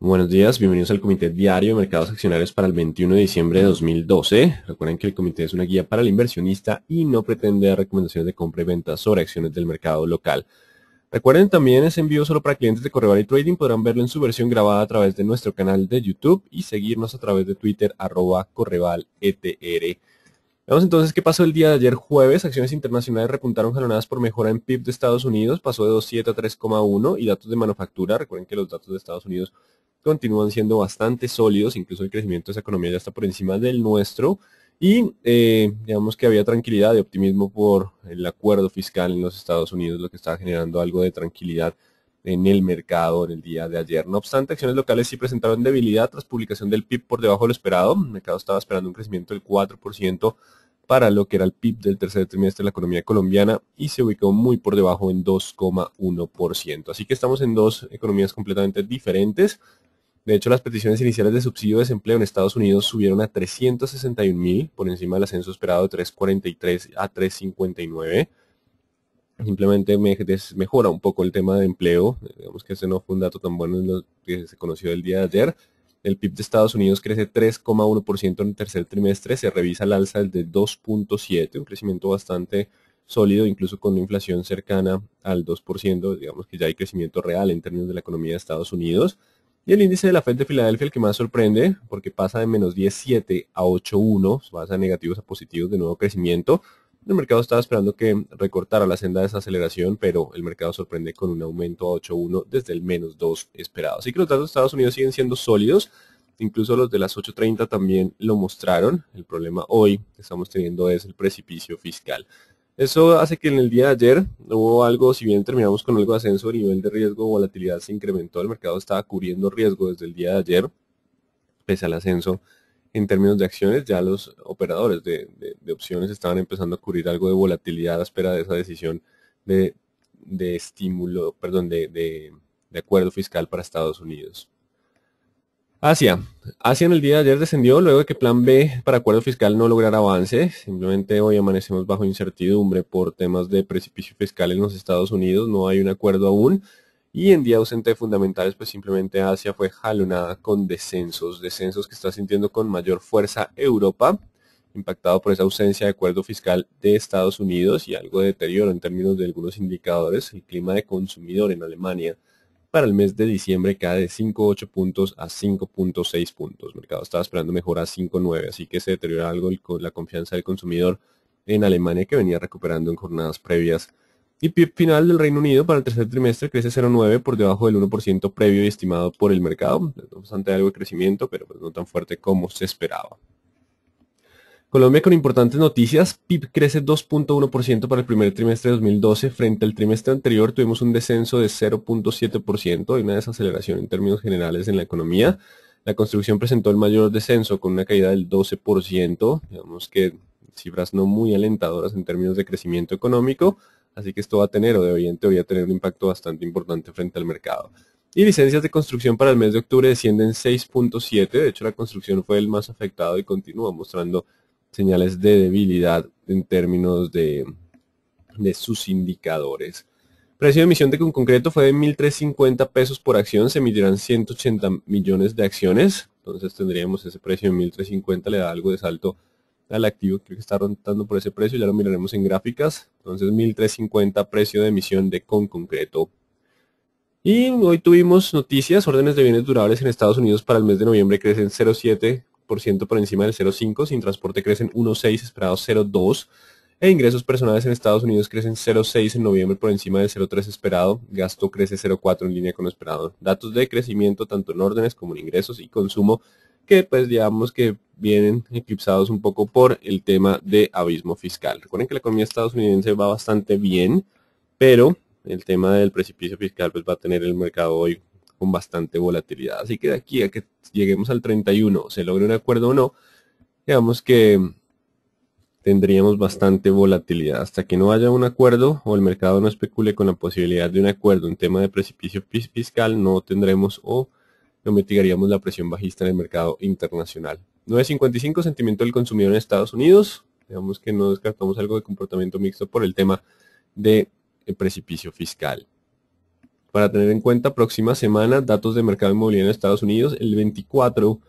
Buenos días, bienvenidos al Comité Diario de Mercados Accionarios para el 21 de diciembre de 2012. Recuerden que el comité es una guía para el inversionista y no pretende dar recomendaciones de compra y venta sobre acciones del mercado local. Recuerden también es envío solo para clientes de Correval y Trading. Podrán verlo en su versión grabada a través de nuestro canal de YouTube y seguirnos a través de Twitter @CorrevalETR. Veamos entonces qué pasó el día de ayer jueves. Acciones internacionales repuntaron jalonadas por mejora en PIB de Estados Unidos. Pasó de 2,7 a 3,1 y datos de manufactura. Recuerden que los datos de Estados Unidos continúan siendo bastante sólidos, incluso el crecimiento de esa economía ya está por encima del nuestro y digamos que había tranquilidad y optimismo por el acuerdo fiscal en los Estados Unidos, lo que estaba generando algo de tranquilidad en el mercado en el día de ayer. No obstante, acciones locales sí presentaron debilidad tras publicación del PIB por debajo de lo esperado. El mercado estaba esperando un crecimiento del 4% para lo que era el PIB del tercer trimestre de la economía colombiana y se ubicó muy por debajo en 2,1%. Así que estamos en dos economías completamente diferentes. De hecho, las peticiones iniciales de subsidio de desempleo en Estados Unidos subieron a 361,000, por encima del ascenso esperado de 343 a 359. Simplemente mejora un poco el tema de empleo. Digamos que ese no fue un dato tan bueno en lo que se conoció el día de ayer. El PIB de Estados Unidos crece 3,1% en el tercer trimestre, se revisa al alza desde 2,7, un crecimiento bastante sólido, incluso con una inflación cercana al 2%, digamos que ya hay crecimiento real en términos de la economía de Estados Unidos. Y el índice de la Fed de Filadelfia, el que más sorprende, porque pasa de menos 10,7 a 8,1, pasa de negativos a positivos de nuevo crecimiento. El mercado estaba esperando que recortara la senda de esa aceleración, pero el mercado sorprende con un aumento a 8,1 desde el menos 2 esperado. Así que los datos de Estados Unidos siguen siendo sólidos, incluso los de las 8:30 también lo mostraron. El problema hoy que estamos teniendo es el precipicio fiscal. Eso hace que en el día de ayer hubo algo, si bien terminamos con algo de ascenso, a nivel de riesgo o volatilidad se incrementó, el mercado estaba cubriendo riesgo desde el día de ayer, pese al ascenso en términos de acciones, ya los operadores de opciones estaban empezando a cubrir algo de volatilidad a la espera de esa decisión de, de estímulo, perdón, de acuerdo fiscal para Estados Unidos. Asia. Asia en el día de ayer descendió luego de que Plan B para acuerdo fiscal no lograra avance. Simplemente hoy amanecemos bajo incertidumbre por temas de precipicio fiscal en los Estados Unidos. No hay un acuerdo aún. Y en día ausente de fundamentales, pues simplemente Asia fue jalonada con descensos que está sintiendo con mayor fuerza Europa, impactado por esa ausencia de acuerdo fiscal de Estados Unidos y algo de deterioro en términos de algunos indicadores. El clima de consumidor en Alemania para el mes de diciembre cae de 5,8 puntos a 5,6 puntos. El mercado estaba esperando mejora a 5,9, así que se deteriora algo la confianza del consumidor en Alemania, que venía recuperando en jornadas previas. Y PIB final del Reino Unido para el tercer trimestre crece 0,9 por debajo del 1% previo y estimado por el mercado. Bastante algo de crecimiento, pero pues no tan fuerte como se esperaba. Colombia con importantes noticias. PIB crece 2,1% para el primer trimestre de 2012. Frente al trimestre anterior tuvimos un descenso de 0,7%. Hay una desaceleración en términos generales en la economía. La construcción presentó el mayor descenso con una caída del 12%. Digamos que cifras no muy alentadoras en términos de crecimiento económico. Así que esto va a tener o debería en teoría tener un impacto bastante importante frente al mercado. Y licencias de construcción para el mes de octubre descienden 6,7. De hecho, la construcción fue el más afectado y continúa mostrando señales de debilidad en términos de sus indicadores. Precio de emisión de concreto fue de 1.350 pesos por acción, se emitirán 180 millones de acciones, entonces tendríamos ese precio de 1.350, le da algo de salto al activo, creo que está rondando por ese precio, ya lo miraremos en gráficas, entonces 1.350 precio de emisión de concreto. Y hoy tuvimos noticias, órdenes de bienes durables en Estados Unidos para el mes de noviembre crecen 0,7% por encima del 0,5%, sin transporte crecen 1,6%, esperado 0,2%, e ingresos personales en Estados Unidos crecen 0,6% en noviembre por encima del 0,3% esperado, gasto crece 0,4% en línea con lo esperado. Datos de crecimiento tanto en órdenes como en ingresos y consumo que pues digamos que vienen eclipsados un poco por el tema de abismo fiscal. Recuerden que la economía estadounidense va bastante bien, pero el tema del precipicio fiscal pues va a tener el mercado hoy con bastante volatilidad. Así que de aquí a que lleguemos al 31, se logre un acuerdo o no, digamos que tendríamos bastante volatilidad. Hasta que no haya un acuerdo o el mercado no especule con la posibilidad de un acuerdo en tema de precipicio fiscal, no tendremos o no mitigaríamos la presión bajista en el mercado internacional. 9,55 sentimiento del consumidor en Estados Unidos. Digamos que no descartamos algo de comportamiento mixto por el tema de el precipicio fiscal. Para tener en cuenta, próxima semana, datos de mercado inmobiliario en Estados Unidos. El 24,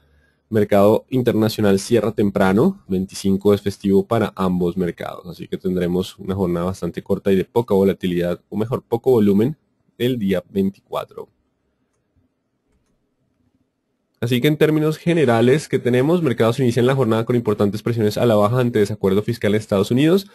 mercado internacional cierra temprano. 25 es festivo para ambos mercados. Así que tendremos una jornada bastante corta y de poca volatilidad, o mejor, poco volumen, el día 24. Así que en términos generales que tenemos, mercados inician la jornada con importantes presiones a la baja ante desacuerdo fiscal en Estados Unidos.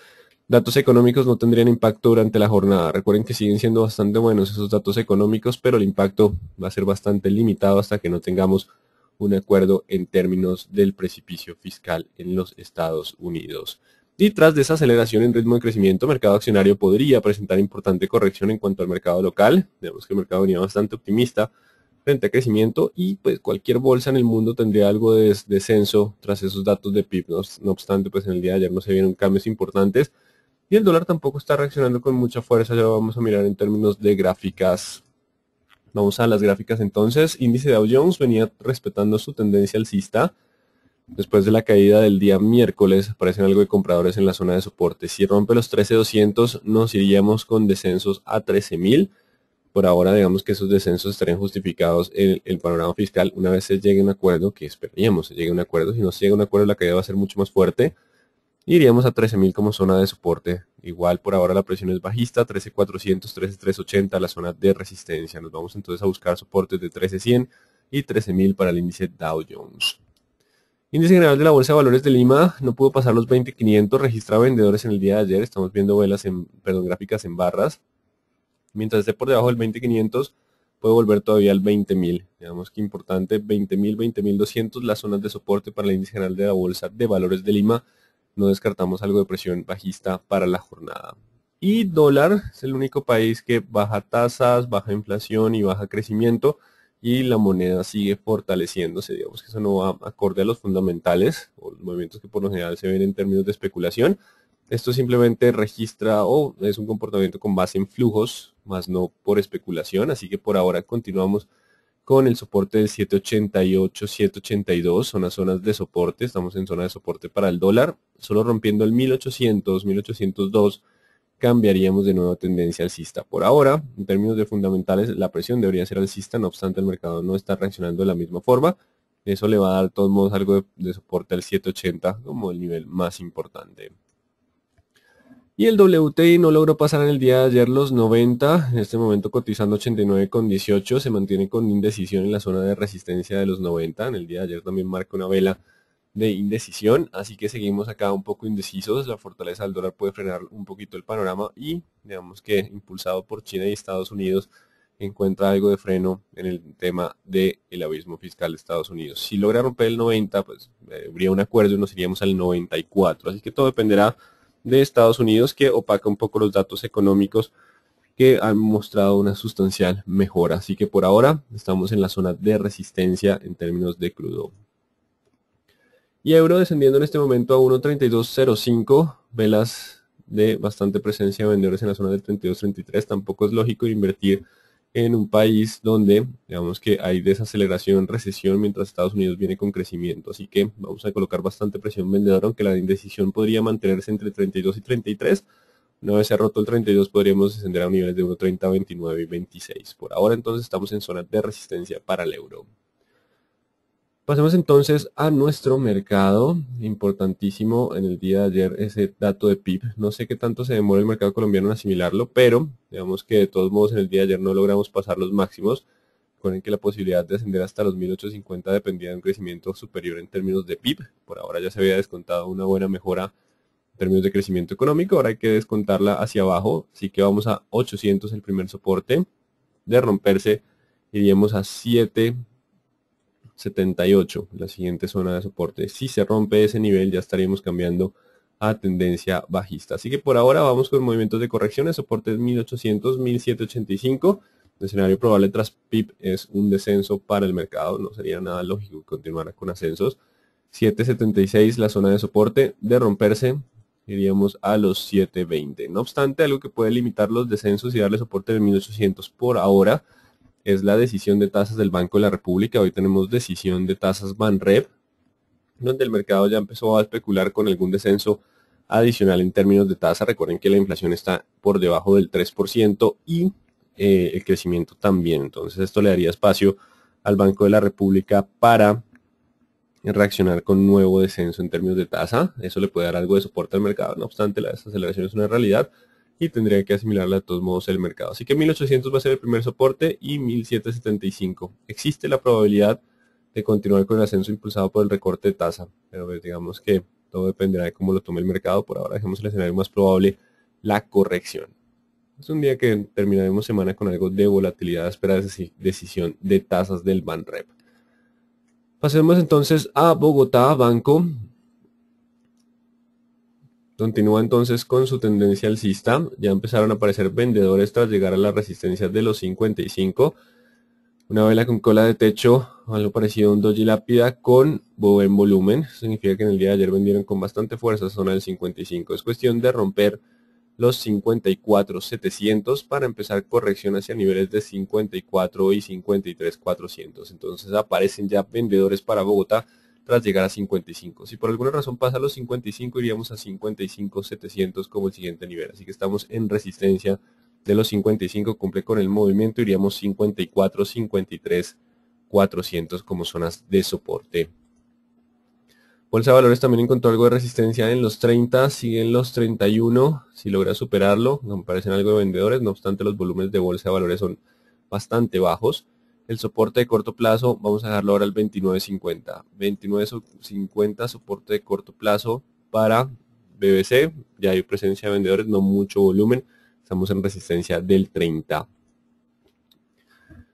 Datos económicos no tendrían impacto durante la jornada. Recuerden que siguen siendo bastante buenos esos datos económicos, pero el impacto va a ser bastante limitado hasta que no tengamos un acuerdo en términos del precipicio fiscal en los Estados Unidos. Y tras desaceleración en ritmo de crecimiento, el mercado accionario podría presentar importante corrección en cuanto al mercado local. Vemos que el mercado venía bastante optimista frente a crecimiento y pues cualquier bolsa en el mundo tendría algo de descenso tras esos datos de PIB. No obstante, pues en el día de ayer no se vieron cambios importantes y el dólar tampoco está reaccionando con mucha fuerza. Ya lo vamos a mirar en términos de gráficas. Vamos a las gráficas entonces. Índice Dow Jones venía respetando su tendencia alcista. Después de la caída del día miércoles, aparecen algo de compradores en la zona de soporte. Si rompe los 13.200, nos iríamos con descensos a 13.000. Por ahora, digamos que esos descensos estarían justificados en el panorama fiscal una vez se llegue a un acuerdo, que esperaríamos se llegue a un acuerdo. Si no se llega a un acuerdo, la caída va a ser mucho más fuerte. Iríamos a 13.000 como zona de soporte. Igual por ahora la presión es bajista, 13.400, 13.380 la zona de resistencia. Nos vamos entonces a buscar soportes de 13.100 y 13.000 para el índice Dow Jones. Índice general de la Bolsa de Valores de Lima no pudo pasar los 20.500, registra vendedores en el día de ayer. Estamos viendo gráficas en barras. Mientras esté por debajo del 20.500, puede volver todavía al 20.000. Digamos que importante, 20.000, 20.200 las zonas de soporte para el índice general de la Bolsa de Valores de Lima. No descartamos algo de presión bajista para la jornada. Y dólar es el único país que baja tasas, baja inflación y baja crecimiento. Y la moneda sigue fortaleciéndose. Digamos que eso no va acorde a los fundamentales o los movimientos que por lo general se ven en términos de especulación. Esto simplemente registra o es un comportamiento con base en flujos, más no por especulación. Así que por ahora continuamos con el soporte del 788, 782, son las zonas de soporte. Estamos en zona de soporte para el dólar. Solo rompiendo el 1800, 1802, cambiaríamos de nuevo tendencia alcista. Por ahora, en términos de fundamentales, la presión debería ser alcista, no obstante el mercado no está reaccionando de la misma forma. Eso le va a dar de todos modos algo de soporte al 780 como el nivel más importante. Y el WTI no logró pasar en el día de ayer los 90, en este momento cotizando 89,18, se mantiene con indecisión en la zona de resistencia de los 90, en el día de ayer también marca una vela de indecisión, así que seguimos acá un poco indecisos, la fortaleza del dólar puede frenar un poquito el panorama y digamos que impulsado por China y Estados Unidos encuentra algo de freno en el tema del abismo fiscal de Estados Unidos. Si logra romper el 90, pues habría un acuerdo y nos iríamos al 94, así que todo dependerá de Estados Unidos, que opaca un poco los datos económicos que han mostrado una sustancial mejora. Así que por ahora estamos en la zona de resistencia en términos de crudo. Y euro descendiendo en este momento a 1.3205, velas de bastante presencia de vendedores en la zona del 32.33. Tampoco es lógico invertir en un país donde digamos que hay desaceleración, recesión, mientras Estados Unidos viene con crecimiento. Así que vamos a colocar bastante presión vendedora, aunque la indecisión podría mantenerse entre 32 y 33. Una vez se ha roto el 32 podríamos descender a niveles de 1.30, 29 y 26. Por ahora entonces estamos en zona de resistencia para el euro. Pasemos entonces a nuestro mercado, importantísimo en el día de ayer ese dato de PIB. No sé qué tanto se demora el mercado colombiano en asimilarlo, pero digamos que de todos modos en el día de ayer no logramos pasar los máximos. Recuerden que la posibilidad de ascender hasta los 1850 dependía de un crecimiento superior en términos de PIB. Por ahora ya se había descontado una buena mejora en términos de crecimiento económico, ahora hay que descontarla hacia abajo, así que vamos a 800 el primer soporte. De romperse iríamos a 778, la siguiente zona de soporte. Si se rompe ese nivel ya estaríamos cambiando a tendencia bajista. Así que por ahora vamos con movimientos de corrección. El soporte es 1800, 1785. El escenario probable tras PIB es un descenso para el mercado. No sería nada lógico continuar con ascensos. 776 la zona de soporte. De romperse iríamos a los 720. No obstante, algo que puede limitar los descensos y darle soporte en 1800 por ahora es la decisión de tasas del Banco de la República. Hoy tenemos decisión de tasas Banrep, donde el mercado ya empezó a especular con algún descenso adicional en términos de tasa. Recuerden que la inflación está por debajo del 3% y el crecimiento también. Entonces esto le daría espacio al Banco de la República para reaccionar con nuevo descenso en términos de tasa. Eso le puede dar algo de soporte al mercado. No obstante, la desaceleración es una realidad y tendría que asimilarla de todos modos el mercado. Así que 1800 va a ser el primer soporte y 1775. Existe la probabilidad de continuar con el ascenso impulsado por el recorte de tasa, pero pues digamos que todo dependerá de cómo lo tome el mercado. Por ahora dejemos el escenario más probable, la corrección. Es un día que terminaremos semana con algo de volatilidad a espera de decisión de tasas del Banrep. Pasemos entonces a Bogotá, Banco. Continúa entonces con su tendencia alcista. Ya empezaron a aparecer vendedores tras llegar a la resistencia de los 55. Una vela con cola de techo, algo parecido a un doji lápida con buen volumen. Eso significa que en el día de ayer vendieron con bastante fuerza a zona del 55. Es cuestión de romper los 54,700 para empezar corrección hacia niveles de 54 y 53,400. Entonces aparecen ya vendedores para Bogotá tras llegar a 55. Si por alguna razón pasa a los 55, iríamos a 55,700 como el siguiente nivel. Así que estamos en resistencia de los 55, cumple con el movimiento, iríamos 54, 53, 400 como zonas de soporte. Bolsa de Valores también encontró algo de resistencia en los 30, sigue en los 31, si logra superarlo, me parecen algo de vendedores, no obstante los volúmenes de Bolsa de Valores son bastante bajos. El soporte de corto plazo, vamos a dejarlo ahora al 29.50. 29.50 soporte de corto plazo para BBC, ya hay presencia de vendedores, no mucho volumen, estamos en resistencia del 30.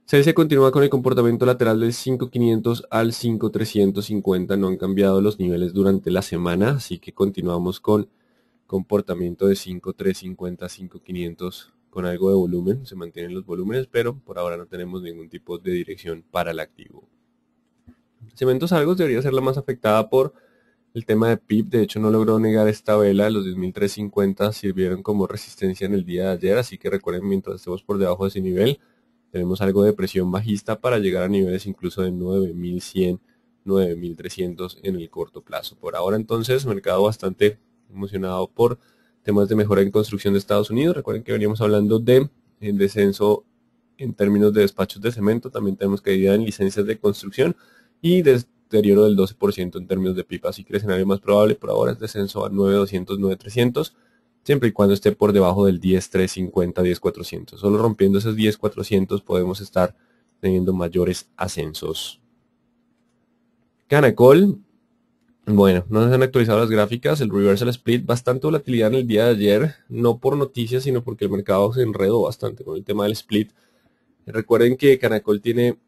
CELSIA continúa con el comportamiento lateral del 5.500 al 5.350, no han cambiado los niveles durante la semana, así que continuamos con comportamiento de 5.350, 5.500 con algo de volumen, se mantienen los volúmenes, pero por ahora no tenemos ningún tipo de dirección para el activo. Cementos Argos debería ser la más afectada por el tema de PIB, de hecho no logró negar esta vela, los 10.350 sirvieron como resistencia en el día de ayer, así que recuerden, mientras estemos por debajo de ese nivel, tenemos algo de presión bajista para llegar a niveles incluso de 9.100, 9.300 en el corto plazo. Por ahora entonces, mercado bastante emocionado por temas de mejora en construcción de Estados Unidos. Recuerden que veníamos hablando de descenso en términos de despachos de cemento, también tenemos caída en licencias de construcción y deterioro del 12% en términos de PIB. Así que el escenario más probable por ahora es descenso a 9.200, 9.300. Siempre y cuando esté por debajo del 10.350, 10.400. Solo rompiendo esos 10.400 podemos estar teniendo mayores ascensos. Canacol, bueno, no se han actualizado las gráficas, el reversal split, bastante volatilidad en el día de ayer, no por noticias, sino porque el mercado se enredó bastante con el tema del split. Recuerden que Canacol tiene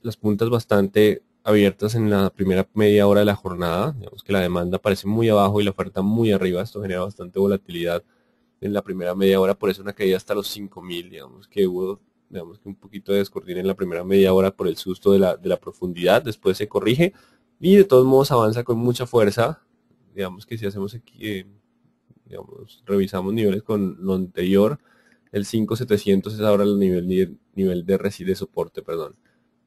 las puntas bastante abiertas en la primera media hora de la jornada, digamos que la demanda parece muy abajo y la oferta muy arriba, esto genera bastante volatilidad en la primera media hora, por eso una caída hasta los 5.000, digamos que hubo un poquito de descoordine en la primera media hora por el susto de la profundidad, después se corrige y de todos modos avanza con mucha fuerza, digamos que si hacemos aquí, revisamos niveles con lo anterior, el 5.700 es ahora el nivel de soporte, perdón.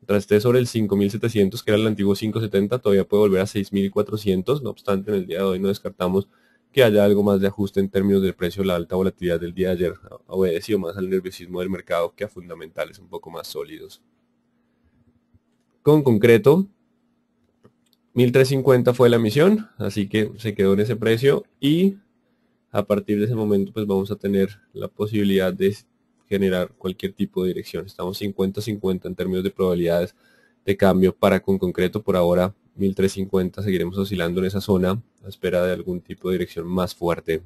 Tras esté sobre el 5.700, que era el antiguo 5.70, todavía puede volver a 6.400. No obstante, en el día de hoy no descartamos que haya algo más de ajuste en términos del precio. La alta volatilidad del día de ayer ha obedecido más al nerviosismo del mercado que a fundamentales un poco más sólidos. Con concreto, 1.350 fue la emisión, así que se quedó en ese precio y a partir de ese momento pues vamos a tener la posibilidad de generar cualquier tipo de dirección. Estamos 50-50 en términos de probabilidades de cambio para con concreto. Por ahora 1.350, seguiremos oscilando en esa zona a espera de algún tipo de dirección más fuerte.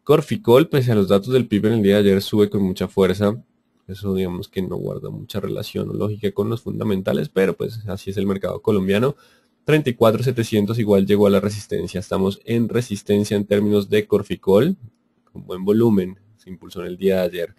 Corficol, pese a los datos del PIB en el día de ayer, sube con mucha fuerza. Eso digamos que no guarda mucha relación o lógica con los fundamentales, pero pues así es el mercado colombiano. 34.700 igual llegó a la resistencia. Estamos en resistencia en términos de Corficol, con buen volumen, se impulsó en el día de ayer.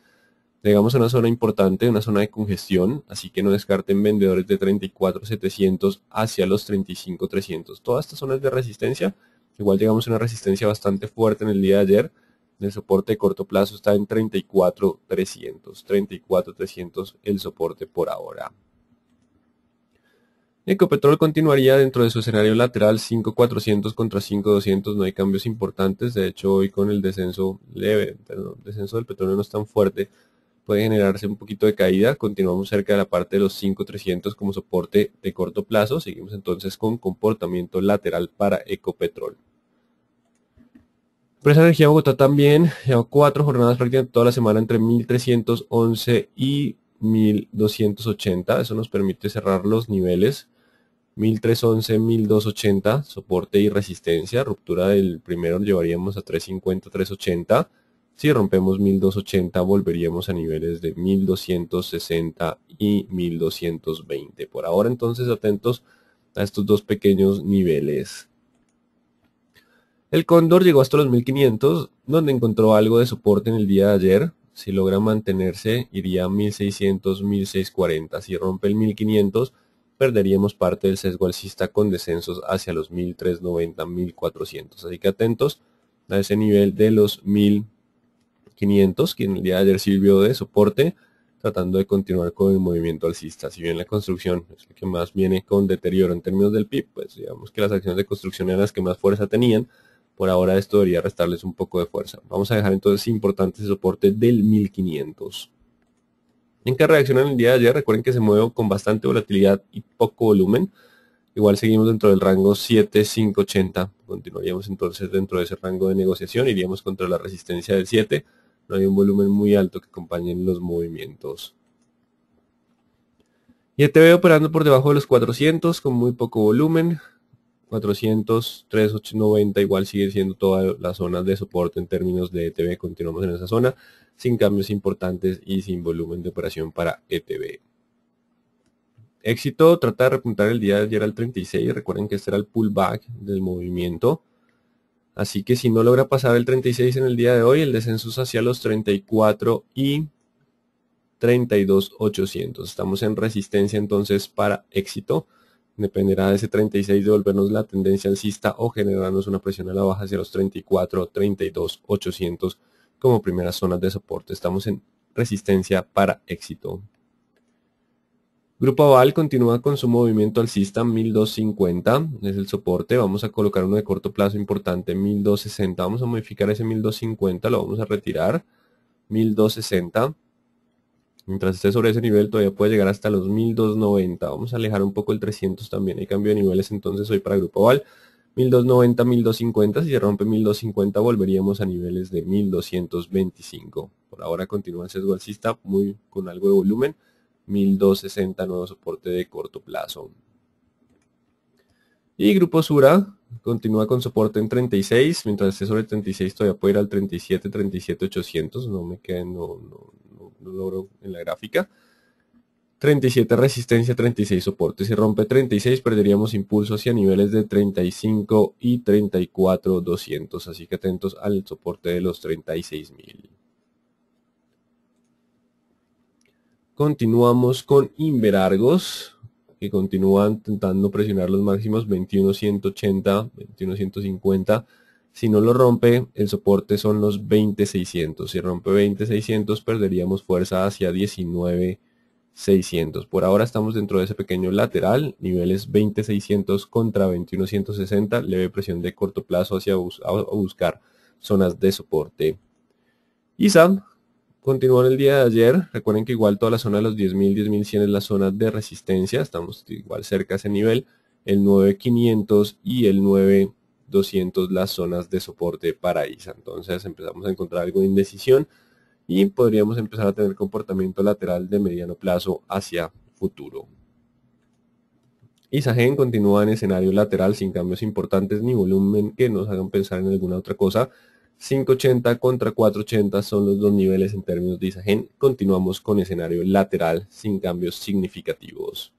Llegamos a una zona importante, una zona de congestión, así que no descarten vendedores de 34.700 hacia los 35.300. Todas estas zonas de resistencia, igual llegamos a una resistencia bastante fuerte en el día de ayer. El soporte de corto plazo está en 34.300, 34.300 el soporte por ahora. Ecopetrol continuaría dentro de su escenario lateral 5.400 contra 5.200, no hay cambios importantes, de hecho hoy con el descenso leve, perdón, el descenso del petróleo no es tan fuerte, puede generarse un poquito de caída, continuamos cerca de la parte de los 5.300 como soporte de corto plazo, seguimos entonces con comportamiento lateral para Ecopetrol. Empresa Energía Bogotá también, lleva 4 jornadas prácticamente toda la semana entre 1.311 y 1.280, eso nos permite cerrar los niveles 1.311, 1.280, soporte y resistencia, ruptura del primero llevaríamos a 350, 380, si rompemos 1.280 volveríamos a niveles de 1.260 y 1.220. Por ahora entonces atentos a estos dos pequeños niveles. El cóndor llegó hasta los 1.500, donde encontró algo de soporte en el día de ayer. Si logra mantenerse, iría a 1.600, 1.640. Si rompe el 1.500, perderíamos parte del sesgo alcista con descensos hacia los 1.390, 1.400. Así que atentos a ese nivel de los 1.500, que en el día de ayer sirvió de soporte, tratando de continuar con el movimiento alcista. Si bien la construcción es la que más viene con deterioro en términos del PIB, pues digamos que las acciones de construcción eran las que más fuerza tenían. Por ahora esto debería restarles un poco de fuerza. Vamos a dejar entonces importante ese soporte del 1.500. ¿En qué reaccionan el día de ayer? Recuerden que se mueve con bastante volatilidad y poco volumen. Igual seguimos dentro del rango 7.580. Continuaríamos entonces dentro de ese rango de negociación. Iríamos contra la resistencia del 7. No hay un volumen muy alto que acompañen los movimientos. Y ETB operando por debajo de los 400 con muy poco volumen. 400, 3.890 igual sigue siendo toda la zona de soporte en términos de ETB. Continuamos en esa zona sin cambios importantes y sin volumen de operación para ETB. Éxito, trata de repuntar el día de ayer al 36. Recuerden que este era el pullback del movimiento. Así que si no logra pasar el 36 en el día de hoy, el descenso es hacia los 34 y 32.800. Estamos en resistencia entonces para éxito. Dependerá de ese 36 de volvernos la tendencia alcista o generarnos una presión a la baja hacia los 34, 32.800 como primeras zonas de soporte. Estamos en resistencia para éxito. Grupo Aval continúa con su movimiento alcista 1.250, es el soporte. Vamos a colocar uno de corto plazo importante, 1.260. Vamos a modificar ese 1.250, lo vamos a retirar, 1.260. Mientras esté sobre ese nivel todavía puede llegar hasta los 1.290. Vamos a alejar un poco el 300 también. Hay cambio de niveles entonces hoy para Grupo Aval. 1.290, 1.250. Si se rompe 1.250 volveríamos a niveles de 1.225. Por ahora continúa el sesgo alcista con algo de volumen. 1.260 nuevo soporte de corto plazo. Y Grupo Sura continúa con soporte en 36. Mientras esté sobre 36 todavía puede ir al 37, 37.800. No me queda, no logro en la gráfica. 37 resistencia, 36 soporte. Si rompe 36 perderíamos impulso hacia niveles de 35 y 34.200. Así que atentos al soporte de los 36.000. Continuamos con Inverargos, que continúan intentando presionar los máximos 21.180, 21.150. Si no lo rompe, el soporte son los 20.600. Si rompe 20.600, perderíamos fuerza hacia 19.600. Por ahora estamos dentro de ese pequeño lateral, niveles 20.600 contra 21.160. Leve presión de corto plazo hacia buscar zonas de soporte. ISA continúa en el día de ayer. Recuerden que igual toda la zona de los 10.000, 10.100 es la zona de resistencia. Estamos igual cerca a ese nivel. El 9.500 y el 9.200 las zonas de soporte para ISA. Entonces empezamos a encontrar algo de indecisión y podríamos empezar a tener comportamiento lateral de mediano plazo hacia futuro. ISAGEN continúa en escenario lateral sin cambios importantes ni volumen que nos hagan pensar en alguna otra cosa. 5.80 contra 4.80 son los dos niveles en términos de ISAGEN. Continuamos con escenario lateral sin cambios significativos.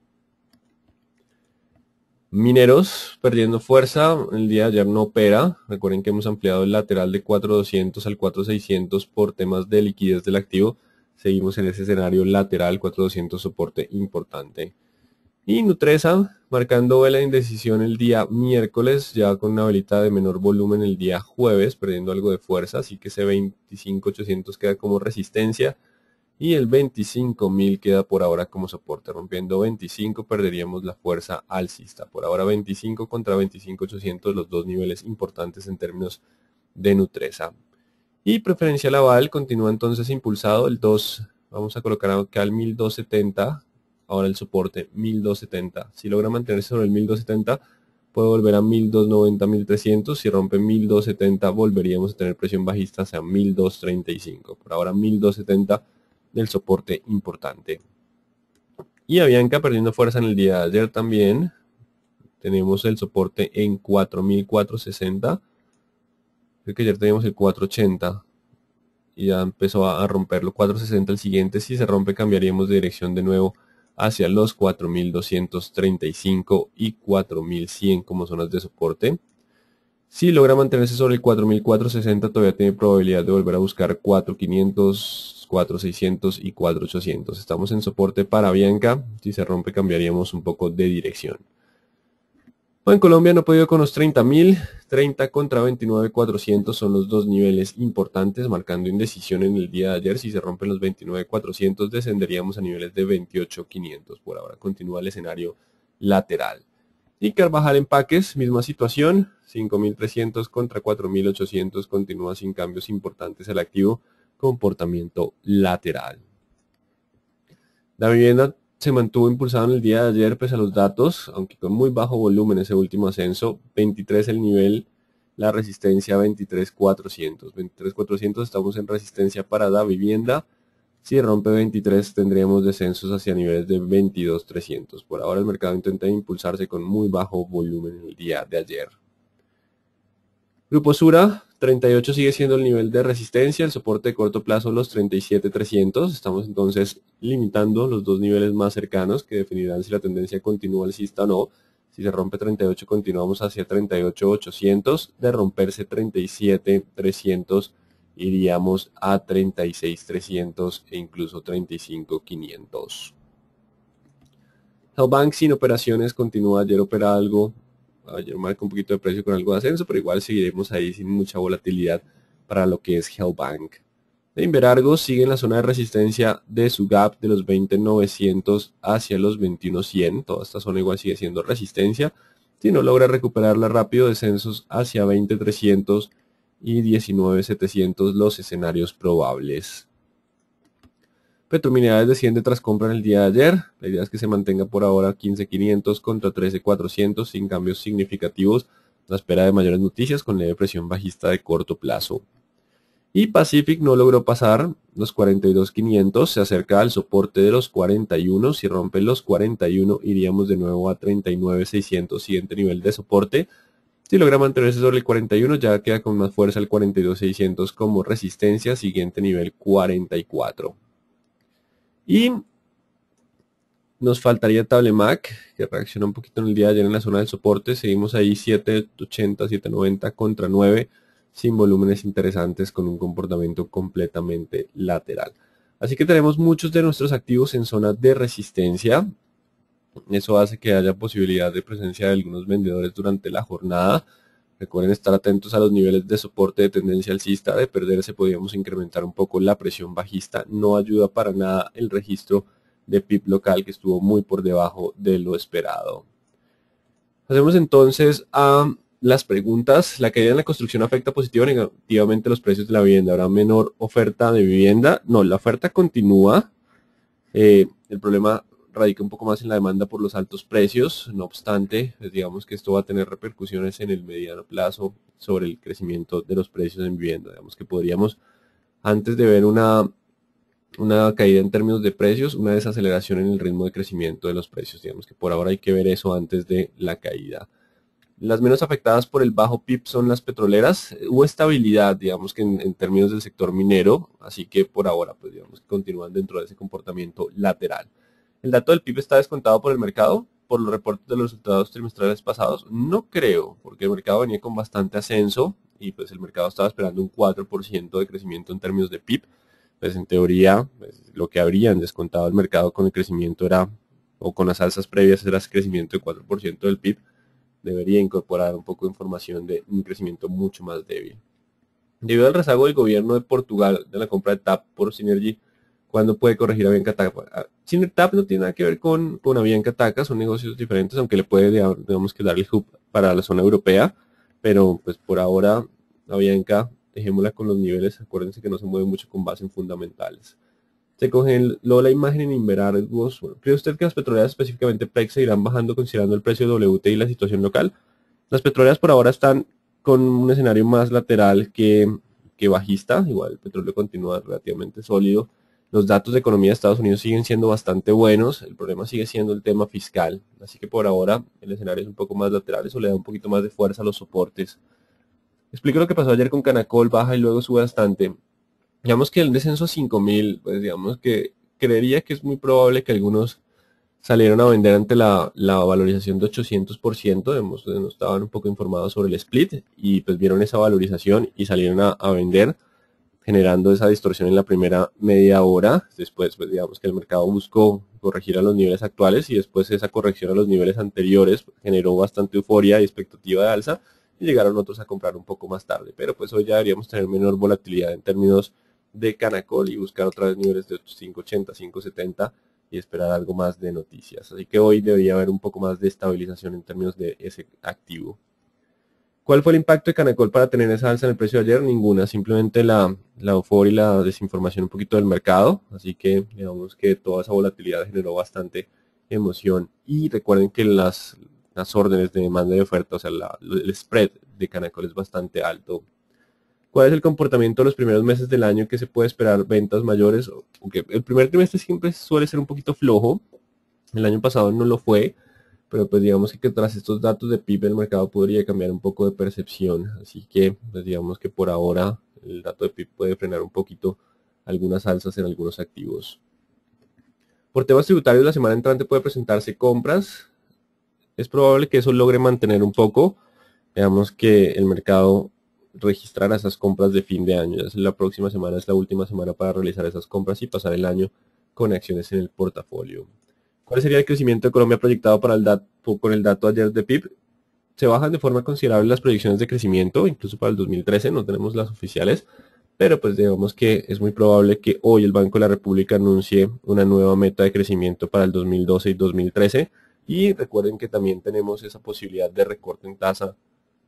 Mineros perdiendo fuerza, el día de ayer no opera. Recuerden que hemos ampliado el lateral de 4.200 al 4.600 por temas de liquidez del activo. Seguimos en ese escenario lateral, 4.200 soporte importante. Y Nutresa marcando vela de indecisión el día miércoles, ya con una velita de menor volumen el día jueves, perdiendo algo de fuerza, así que ese 25.800 queda como resistencia y el 25.000 queda por ahora como soporte. Rompiendo 25 perderíamos la fuerza alcista. Por ahora 25 contra 25.800, los dos niveles importantes en términos de Nutresa. Y preferencial aval continúa entonces impulsado. El 2, vamos a colocar acá el 1270. Ahora el soporte 1270. Si logra mantenerse sobre el 1270, puede volver a 1290, 1300. Si rompe 1270, volveríamos a tener presión bajista hacia 1235. Por ahora 1270 del soporte importante. Y Avianca perdiendo fuerza en el día de ayer también. Tenemos el soporte en 4460. Creo que ayer teníamos el 480 y ya empezó a romperlo. 460 el siguiente. Si se rompe, cambiaríamos de dirección de nuevo hacia los 4235 y 4100 como zonas de soporte. Si logra mantenerse sobre el 4460, todavía tiene probabilidad de volver a buscar 4500, 4600 y 4800. Estamos en soporte para Avianca. Si se rompe, cambiaríamos un poco de dirección. En Colombia no he podido con los 30.000, 30 contra 29.400 son los dos niveles importantes, marcando indecisión en el día de ayer. Si se rompen los 29.400, descenderíamos a niveles de 28.500. Por ahora continúa el escenario lateral. Y Carvajal Empaques, misma situación, 5.300 contra 4.800, continúa sin cambios importantes el activo, comportamiento lateral. La vivienda se mantuvo impulsado en el día de ayer pese a los datos, aunque con muy bajo volumen ese último ascenso. 23 el nivel, la resistencia 23.400. 23.400 estamos en resistencia para la vivienda. Si rompe 23 tendríamos descensos hacia niveles de 22.300. Por ahora el mercado intenta impulsarse con muy bajo volumen en el día de ayer. Grupo Sura, 38 sigue siendo el nivel de resistencia, el soporte de corto plazo los 37.300. Estamos entonces limitando los dos niveles más cercanos que definirán si la tendencia continúa alcista o no. Si se rompe 38 continuamos hacia 38.800. De romperse 37.300 iríamos a 36.300 e incluso 35.500. Hellbank sin operaciones continúa, ayer opera algo. Ayer marca un poquito de precio con algo de ascenso, pero igual seguiremos ahí sin mucha volatilidad para lo que es Hellbank. De Inverargos sigue en la zona de resistencia de su gap de los 20.900 hacia los 21.100. Toda esta zona igual sigue siendo resistencia. Si no logra recuperarla rápido, descensos hacia 20.300 y 19.700 los escenarios probables. Petrominerales desciende tras compra en el día de ayer. La idea es que se mantenga por ahora 15.500 contra 13.400 sin cambios significativos. La espera de mayores noticias con leve presión bajista de corto plazo. Y Pacific no logró pasar los 42.500. Se acerca al soporte de los 41. Si rompe los 41 iríamos de nuevo a 39.600. Siguiente nivel de soporte. Si logra mantenerse sobre el 41 ya queda con más fuerza el 42.600 como resistencia. Siguiente nivel 44. Y nos faltaría Tablemac, que reacciona un poquito en el día de ayer en la zona del soporte. Seguimos ahí 7.80, 7.90 contra 9, sin volúmenes interesantes, con un comportamiento completamente lateral. Así que tenemos muchos de nuestros activos en zona de resistencia. Eso hace que haya posibilidad de presencia de algunos vendedores durante la jornada. Recuerden estar atentos a los niveles de soporte de tendencia alcista. De perderse podríamos incrementar un poco la presión bajista. No ayuda para nada el registro de PIB local que estuvo muy por debajo de lo esperado. Pasemos entonces a las preguntas. ¿La caída en la construcción afecta positiva o negativamente los precios de la vivienda? ¿Habrá menor oferta de vivienda? No, la oferta continúa. El problema radica un poco más en la demanda por los altos precios. No obstante, pues digamos que esto va a tener repercusiones en el mediano plazo sobre el crecimiento de los precios en vivienda. Digamos que podríamos, antes de ver una caída en términos de precios, una desaceleración en el ritmo de crecimiento de los precios. Digamos que por ahora hay que ver eso antes de la caída. Las menos afectadas por el bajo PIB son las petroleras. Hubo estabilidad, digamos que en términos del sector minero, así que por ahora, pues digamos que continúan dentro de ese comportamiento lateral. ¿El dato del PIB está descontado por el mercado, por los reportes de los resultados trimestrales pasados? No creo, porque el mercado venía con bastante ascenso y pues el mercado estaba esperando un 4% de crecimiento en términos de PIB. Pues en teoría, pues, lo que habrían descontado el mercado con el crecimiento era, o con las alzas previas, era ese crecimiento de 4% del PIB. Debería incorporar un poco de información de un crecimiento mucho más débil. Debido al rezago del gobierno de Portugal de la compra de TAP por Synergy, ¿Cuándo puede corregir Avianca TAP? Sinertap no tiene nada que ver con Avianca TACA, son negocios diferentes, aunque le puede, digamos que dar el hub para la zona europea, pero pues por ahora Avianca, dejémosla con los niveles, acuérdense que no se mueve mucho con base en fundamentales. Se cogen luego la imagen en Inverar. Bueno, ¿cree usted que las petroleras, específicamente PEX, seguirán bajando considerando el precio de WTI y la situación local? Las petroleras por ahora están con un escenario más lateral que bajista, igual el petróleo continúa relativamente sólido. Los datos de economía de Estados Unidos siguen siendo bastante buenos, el problema sigue siendo el tema fiscal, así que por ahora el escenario es un poco más lateral, eso le da un poquito más de fuerza a los soportes. Explico lo que pasó ayer con Canacol, baja y luego sube bastante. Digamos que el descenso a 5.000, pues digamos que creería que es muy probable que algunos salieron a vender ante la valorización de 800%, no estaban un poco informados sobre el split y pues vieron esa valorización y salieron a vender, generando esa distorsión en la primera media hora. Después pues digamos que el mercado buscó corregir a los niveles actuales y después esa corrección a los niveles anteriores pues, generó bastante euforia y expectativa de alza y llegaron otros a comprar un poco más tarde, pero pues hoy ya deberíamos tener menor volatilidad en términos de Canacol y buscar otra vez niveles de 5.80, 5.70 y esperar algo más de noticias. Así que hoy debería haber un poco más de estabilización en términos de ese activo. ¿Cuál fue el impacto de Canacol para tener esa alza en el precio de ayer? Ninguna, simplemente la euforia y la desinformación un poquito del mercado. Así que digamos que toda esa volatilidad generó bastante emoción. Y recuerden que las órdenes de demanda y oferta, o sea, el spread de Canacol es bastante alto. ¿Cuál es el comportamiento de los primeros meses del año que se puede esperar ventas mayores? Aunque el primer trimestre siempre suele ser un poquito flojo. El año pasado no lo fue, pero pues digamos que tras estos datos de PIB el mercado podría cambiar un poco de percepción. Así que pues digamos que por ahora el dato de PIB puede frenar un poquito algunas alzas en algunos activos. Por temas tributarios, la semana entrante puede presentarse compras. Es probable que eso logre mantener un poco. Veamos que el mercado registrará esas compras de fin de año. La próxima semana es la última semana para realizar esas compras y pasar el año con acciones en el portafolio. ¿Cuál sería el crecimiento de Colombia proyectado para con el dato ayer de PIB? Se bajan de forma considerable las proyecciones de crecimiento, incluso para el 2013, no tenemos las oficiales, pero pues digamos que es muy probable que hoy el Banco de la República anuncie una nueva meta de crecimiento para el 2012 y 2013, y recuerden que también tenemos esa posibilidad de recorte en tasa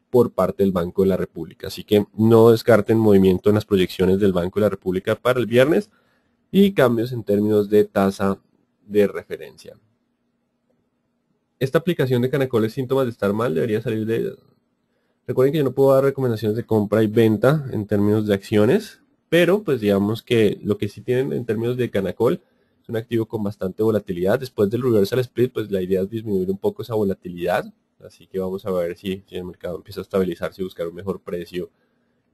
por parte del Banco de la República. Así que no descarten movimiento en las proyecciones del Banco de la República para el viernes y cambios en términos de tasa de referencia. Esta aplicación de Canacol es síntomas de estar mal, debería salir de... Recuerden que yo no puedo dar recomendaciones de compra y venta en términos de acciones, pero pues digamos que lo que sí tienen en términos de Canacol es un activo con bastante volatilidad. Después del reversal split, pues la idea es disminuir un poco esa volatilidad. Así que vamos a ver si el mercado empieza a estabilizarse y buscar un mejor precio.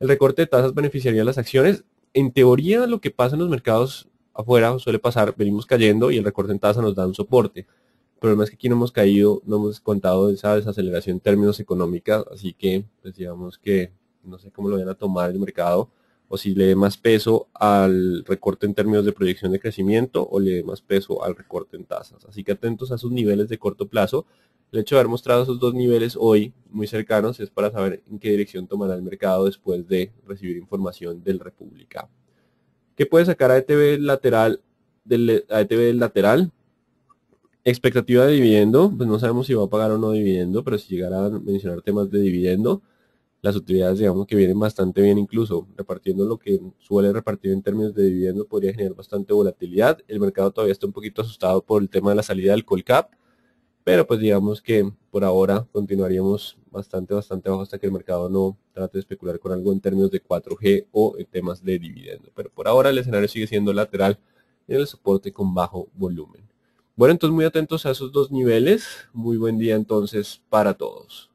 El recorte de tasas beneficiaría a las acciones. En teoría, lo que pasa en los mercados afuera suele pasar, venimos cayendo y el recorte en tasa nos da un soporte. El problema es que aquí no hemos caído, no hemos contado esa desaceleración en términos económicos, así que pues digamos que no sé cómo lo van a tomar el mercado, o si le dé más peso al recorte en términos de proyección de crecimiento o le dé más peso al recorte en tasas. Así que atentos a sus niveles de corto plazo. El hecho de haber mostrado esos dos niveles hoy muy cercanos es para saber en qué dirección tomará el mercado después de recibir información del República. ¿Qué puede sacar a ETB lateral del lateral? Expectativa de dividendo, pues no sabemos si va a pagar o no dividendo, pero si llegara a mencionar temas de dividendo, las utilidades digamos que vienen bastante bien, incluso repartiendo lo que suele repartir en términos de dividendo podría generar bastante volatilidad. El mercado todavía está un poquito asustado por el tema de la salida del Colcap, pero pues digamos que por ahora continuaríamos bastante bajo hasta que el mercado no trate de especular con algo en términos de 4G o en temas de dividendo. Pero por ahora el escenario sigue siendo lateral en el soporte con bajo volumen. Bueno, entonces muy atentos a esos dos niveles. Muy buen día entonces para todos.